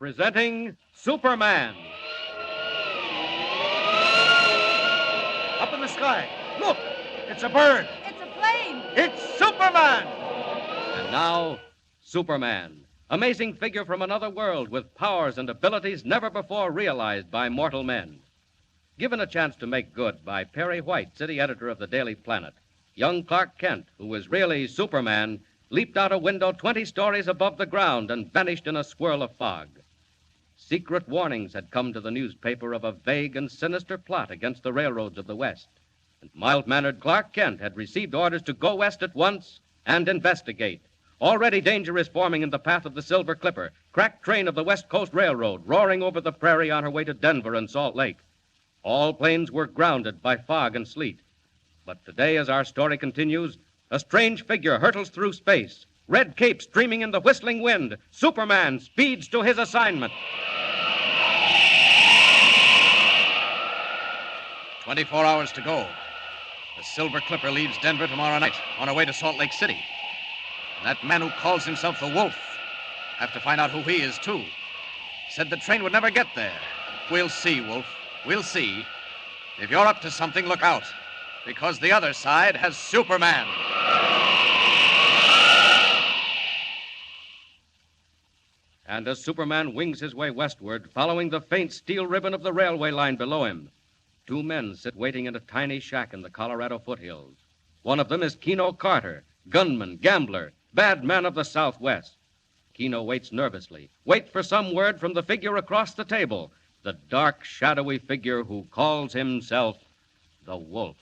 presenting Superman. Up in the sky. Look, it's a bird. It's a plane. It's Superman. And now, Superman. Amazing figure from another world with powers and abilities never before realized by mortal men. Given a chance to make good by Perry White, city editor of the Daily Planet, young Clark Kent, who was really Superman, leaped out a window 20 stories above the ground and vanished in a swirl of fog. Secret warnings had come to the newspaper of a vague and sinister plot against the railroads of the West. And mild-mannered Clark Kent had received orders to go west at once and investigate. Already danger is forming in the path of the Silver Clipper, cracked train of the West Coast Railroad, roaring over the prairie on her way to Denver and Salt Lake. All planes were grounded by fog and sleet. But today, as our story continues, a strange figure hurtles through space. Red cape streaming in the whistling wind. Superman speeds to his assignment. 24 hours to go. The Silver Clipper leaves Denver tomorrow night on her way to Salt Lake City. That man who calls himself the Wolf, have to find out who he is, too. Said the train would never get there. We'll see, Wolf. We'll see. If you're up to something, look out. Because the other side has Superman. And as Superman wings his way westward, following the faint steel ribbon of the railway line below him, two men sit waiting in a tiny shack in the Colorado foothills. One of them is Keno Carter, gunman, gambler, bad man of the Southwest. Keno waits nervously, waits for some word from the figure across the table, the dark, shadowy figure who calls himself the Wolf.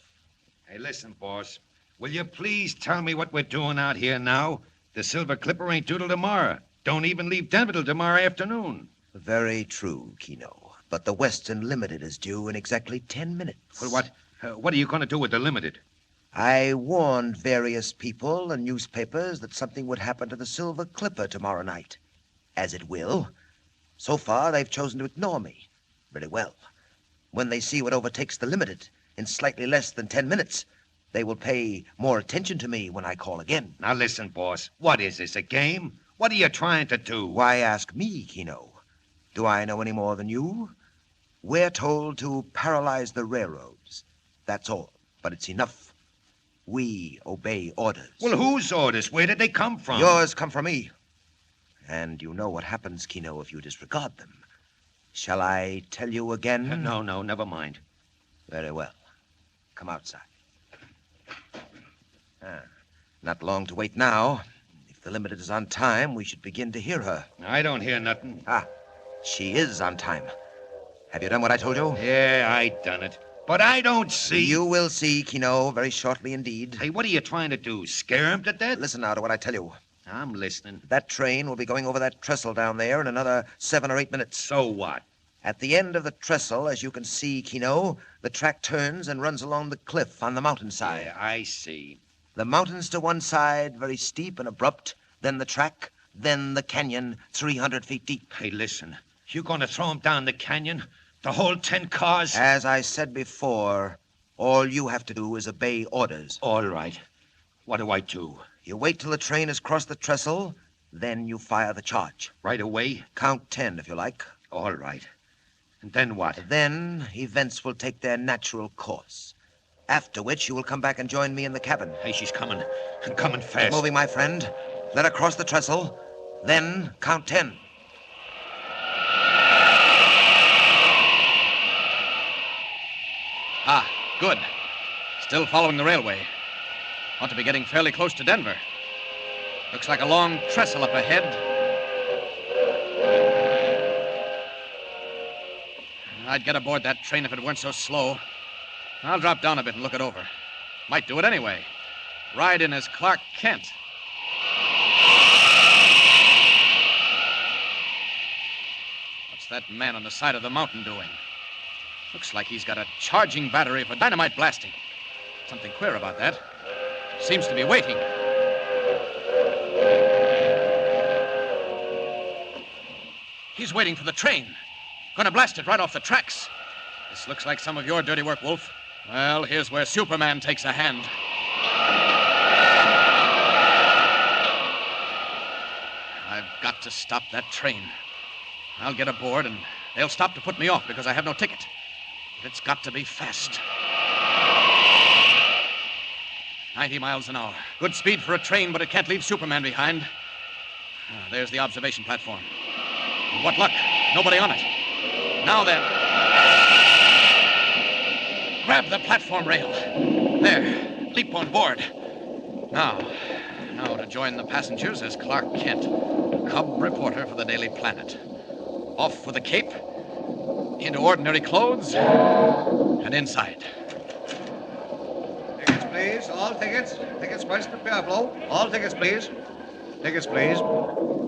Hey, listen, boss. Will you please tell me what we're doing out here now? The Silver Clipper ain't due till tomorrow. Don't even leave Denver till tomorrow afternoon. Very true, Keno. But the Western Limited is due in exactly 10 minutes. Well, what are you going to do with the Limited? I warned various people and newspapers that something would happen to the Silver Clipper tomorrow night. As it will. So far, they've chosen to ignore me. Very well. When they see what overtakes the Limited in slightly less than 10 minutes, they will pay more attention to me when I call again. Now, listen, boss. What is this, a game? What are you trying to do? Why ask me, Keno? Do I know any more than you? We're told to paralyze the railroads. That's all. But it's enough. We obey orders. Well, whose orders? Where did they come from? Yours come from me. And you know what happens, Keno, if you disregard them. Shall I tell you again? No, never mind. Very well. Come outside. Not long to wait now. If the Limited is on time, we should begin to hear her. I don't hear nothing. She is on time. Have you done what I told you? Yeah, I done it. But I don't see... You will see, Keno, very shortly indeed. Hey, what are you trying to do? Scare him to death? Listen now to what I tell you. I'm listening. That train will be going over that trestle down there in another 7 or 8 minutes. So what? At the end of the trestle, as you can see, Keno, the track turns and runs along the cliff on the mountainside. Yeah, I see. The mountains to one side, very steep and abrupt, then the track, then the canyon, 300 feet deep. Hey, listen. You going to throw him down the canyon? The whole 10 cars? As I said before, all you have to do is obey orders. All right. What do I do? You wait till the train has crossed the trestle, then you fire the charge. Right away? Count 10, if you like. All right. And then what? Then events will take their natural course. After which you will come back and join me in the cabin. Hey, she's coming. And coming fast. Keep moving, my friend. Let her cross the trestle. Then count 10. Good. Still following the railway. Ought to be getting fairly close to Denver. Looks like a long trestle up ahead. I'd get aboard that train if it weren't so slow. I'll drop down a bit and look it over. Might do it anyway. Ride in as Clark Kent. What's that man on the side of the mountain doing? Looks like he's got a charging battery for dynamite blasting. Something queer about that. Seems to be waiting. He's waiting for the train. Gonna blast it right off the tracks. This looks like some of your dirty work, Wolf. Well, here's where Superman takes a hand. I've got to stop that train. I'll get aboard, and they'll stop to put me off because I have no ticket. But it's got to be fast. 90 miles an hour. Good speed for a train, but it can't leave Superman behind. There's the observation platform. What luck. Nobody on it. Now then. Grab the platform rail. There. Leap on board. Now to join the passengers is Clark Kent, cub reporter for the Daily Planet. Off with the cape, into ordinary clothes, and inside. Tickets, please. All tickets. Tickets first to Pueblo. All tickets, please. Tickets, please.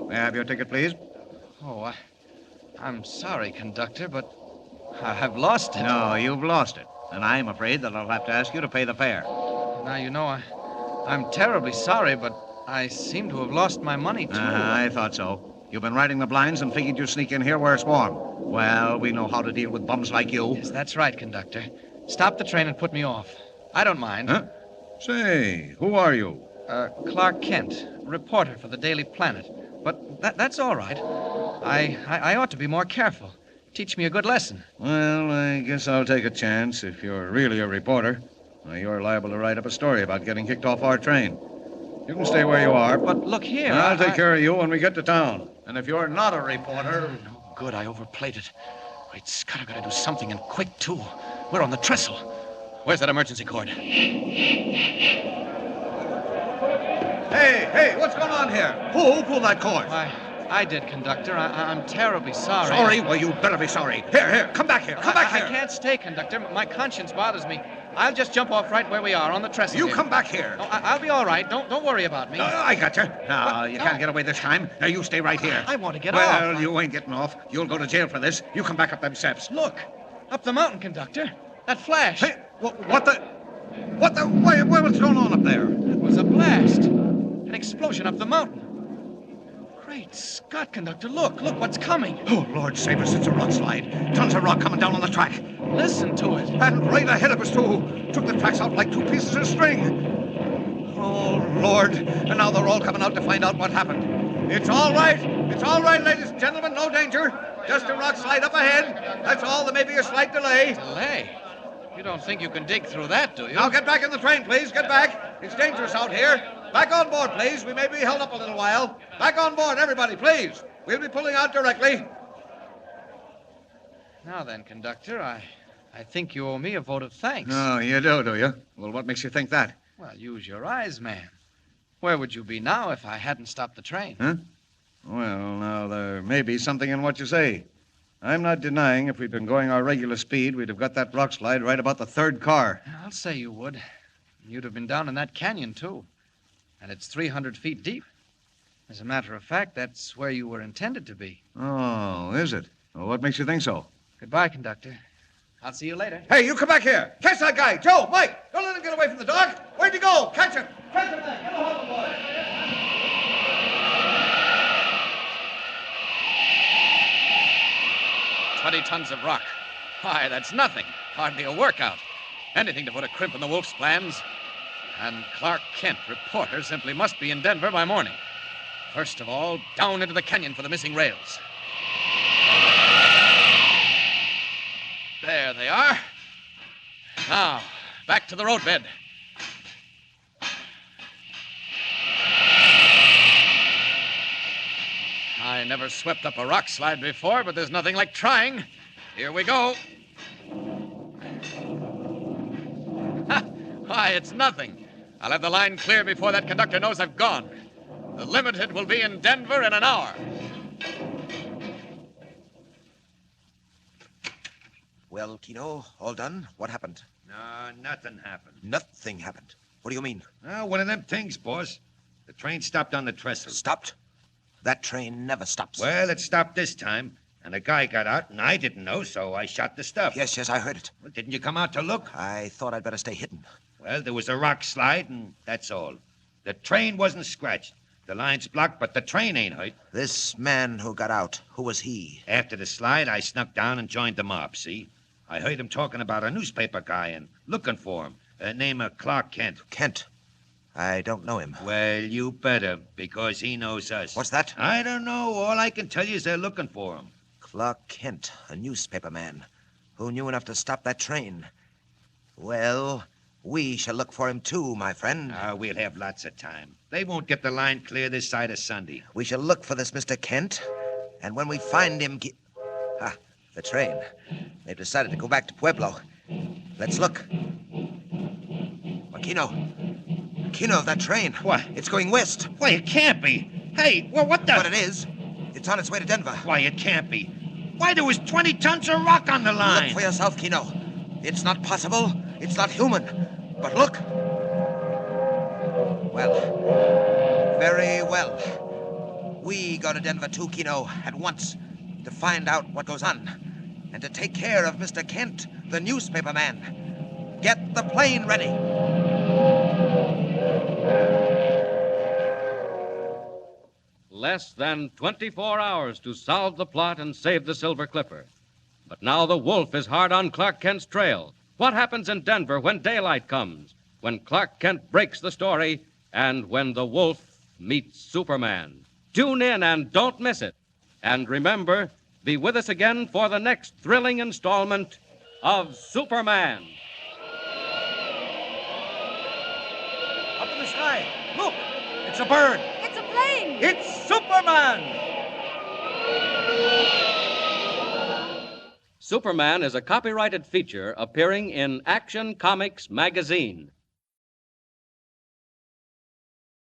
May I have your ticket, please? Oh, I'm sorry, conductor, but I've lost it. No, you've lost it. And I'm afraid that I'll have to ask you to pay the fare. Now, you know, I'm terribly sorry, but I seem to have lost my money, too. I thought so. You've been riding the blinds and figured you'd sneak in here where it's warm. Well, we know how to deal with bums like you. Yes, that's right, conductor. Stop the train and put me off. I don't mind. Huh? Say, who are you? Clark Kent, reporter for the Daily Planet. But that's all right. I ought to be more careful. Teach me a good lesson. Well, I guess I'll take a chance if you're really a reporter. You're liable to write up a story about getting kicked off our train. You can stay where you are. But look here. I'll take care of you when we get to town. And if you're not a reporter... No good. I overplayed it. Great Scott, I've got to do something, and quick, too. We're on the trestle. Where's that emergency cord? Hey, what's going on here? Who pulled that cord? I did, conductor. I'm terribly sorry. Sorry? Well, you better be sorry. Here, come back here. Come back here. I can't stay, conductor. My conscience bothers me. I'll just jump off right where we are, on the trestle. You here. come back here. No, I'll be all right. Don't worry about me. I got you. No, you can't get away this time. Now, you stay right here. I want to get off. Well, you ain't getting off. You'll go to jail for this. You come back up them steps. Look, up the mountain, conductor. That flash. Hey, what the... What's going on up there? It was a blast. An explosion up the mountain. Great Scott, conductor, look what's coming. Oh, Lord save us, it's a rock slide. Tons of rock coming down on the track. Listen to it. And right ahead of us, too. Took the tracks out like two pieces of string. Oh, Lord. And now they're all coming out to find out what happened. It's all right. It's all right, ladies and gentlemen. No danger. Just a rock slide up ahead. That's all. There may be a slight delay. Delay? You don't think you can dig through that, do you? Now get back in the train, please. Get back. It's dangerous out here. Back on board, please. We may be held up a little while. Back on board, everybody, please. We'll be pulling out directly. Now then, conductor, I think you owe me a vote of thanks. Oh, you do you? Well, what makes you think that? Well, use your eyes, man. Where would you be now if I hadn't stopped the train? Huh? Well, now, there may be something in what you say. I'm not denying if we'd been going our regular speed, we'd have got that rock slide right about the third car. I'll say you would. You'd have been down in that canyon, too. And it's 300 feet deep. As a matter of fact, that's where you were intended to be. Oh, is it? Well, what makes you think so? Goodbye, conductor. I'll see you later. Hey, you come back here. Catch that guy. Joe, Mike, don't let him get away from the dog. Where'd he go? Catch him. Catch him, man. Get a hold of the boy. 20 tons of rock. Why, that's nothing. Hardly a workout. Anything to put a crimp in the Wolf's plans. And Clark Kent, reporter, simply must be in Denver by morning. First of all, down into the canyon for the missing rails. There they are. Now, back to the roadbed. I never swept up a rock slide before, but there's nothing like trying. Here we go. Why, it's nothing. I'll have the line clear before that conductor knows I've gone. The Limited will be in Denver in an hour. Well, Keno, all done? What happened? No, nothing happened. Nothing happened. What do you mean? One of them things, boss. The train stopped on the trestle. Stopped? That train never stops. Well, it stopped this time, and a guy got out, and I didn't know, so I shot the stuff. Yes, I heard it. Well, didn't you come out to look? I thought I'd better stay hidden. Well, there was a rock slide, and that's all. The train wasn't scratched. The line's blocked, but the train ain't hurt. This man who got out, who was he? After the slide, I snuck down and joined the mob, see? I heard him talking about a newspaper guy and looking for him. Name of Clark Kent. Kent. I don't know him. Well, you better, because he knows us. What's that? I don't know. All I can tell you is they're looking for him. Clark Kent, a newspaper man who knew enough to stop that train. Well, we shall look for him too, my friend. We'll have lots of time. They won't get the line clear this side of Sunday. We shall look for this Mr. Kent, and when we find him... the train. They've decided to go back to Pueblo. Let's look. Keno, that train. What? It's going west. Why, it can't be. Hey, well, what the... But it is. It's on its way to Denver. Why, it can't be. Why, there was 20 tons of rock on the line. Look for yourself, Keno. It's not possible. It's not human. But look. Well, very well. We go to Denver too, Keno, at once, to find out what goes on, and to take care of Mr. Kent, the newspaper man. Get the plane ready. Less than 24 hours to solve the plot and save the Silver Clipper. But now the wolf is hard on Clark Kent's trail. What happens in Denver when daylight comes? When Clark Kent breaks the story, and when the wolf meets Superman? Tune in and don't miss it. And remember, be with us again for the next thrilling installment of Superman. Up in the sky. Look! It's a bird. It's a plane! It's Superman! Superman is a copyrighted feature appearing in Action Comics magazine.